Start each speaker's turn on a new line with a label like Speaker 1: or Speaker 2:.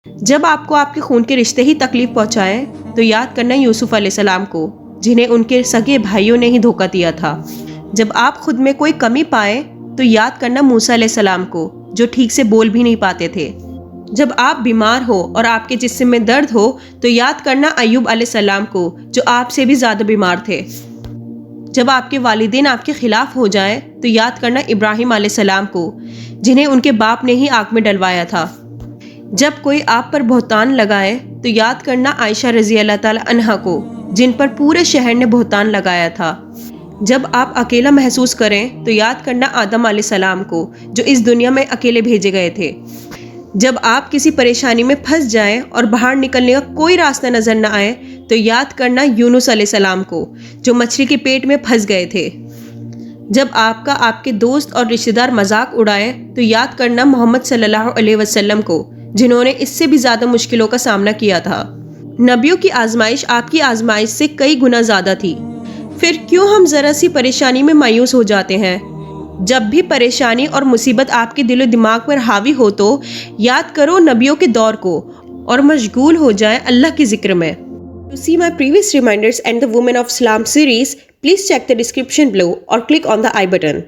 Speaker 1: جب آپ کو آپ کے خون کے رشتے ہی تکلیف پہنچائیں تو یاد کرنا یوسف علیہ السلام کو، جنہیں ان کے سگے بھائیوں نے ہی دھوکہ دیا تھا۔ جب آپ خود میں کوئی کمی پائیں تو یاد کرنا موسیٰ علیہ السلام کو، جو ٹھیک سے بول بھی نہیں پاتے تھے۔ جب آپ بیمار ہو اور آپ کے جسم میں درد ہو تو یاد کرنا ایوب علیہ السلام کو، جو آپ سے بھی زیادہ بیمار تھے۔ جب آپ کے والدین آپ کے خلاف ہو جائیں تو یاد کرنا ابراہیم علیہ السلام کو، جنہیں ان کے باپ نے ہی آگ میں ڈلوایا تھا۔ جب کوئی آپ پر بہتان لگائے تو یاد کرنا عائشہ رضی اللہ تعالی عنہا کو، جن پر پورے شہر نے بہتان لگایا تھا۔ جب آپ اکیلا محسوس کریں تو یاد کرنا آدم علیہ السلام کو، جو اس دنیا میں اکیلے بھیجے گئے تھے۔ جب آپ کسی پریشانی میں پھنس جائیں اور باہر نکلنے کا کوئی راستہ نظر نہ آئے تو یاد کرنا یونس علیہ السلام کو، جو مچھلی کے پیٹ میں پھنس گئے تھے۔ جب آپ کا آپ کے دوست اور رشتہ دار مذاق اڑائے تو یاد کرنا محمد صلی اللہ علیہ وسلم کو، جنہوں نے اس سے بھی زیادہ مشکلوں کا سامنا کیا تھا۔ نبیوں کی آزمائش آپ کی آزمائش سے کئی گنا زیادہ تھی، پھر کیوں ہم ذرا سی پریشانی میں مایوس ہو جاتے ہیں؟ جب بھی پریشانی اور مصیبت آپ کے دل و دماغ پر حاوی ہو تو یاد کرو نبیوں کے دور کو اور مشغول ہو جائے اللہ کے ذکر میں۔ To see my previous reminders and the Women of Islam series, please check the description below or click on the I button.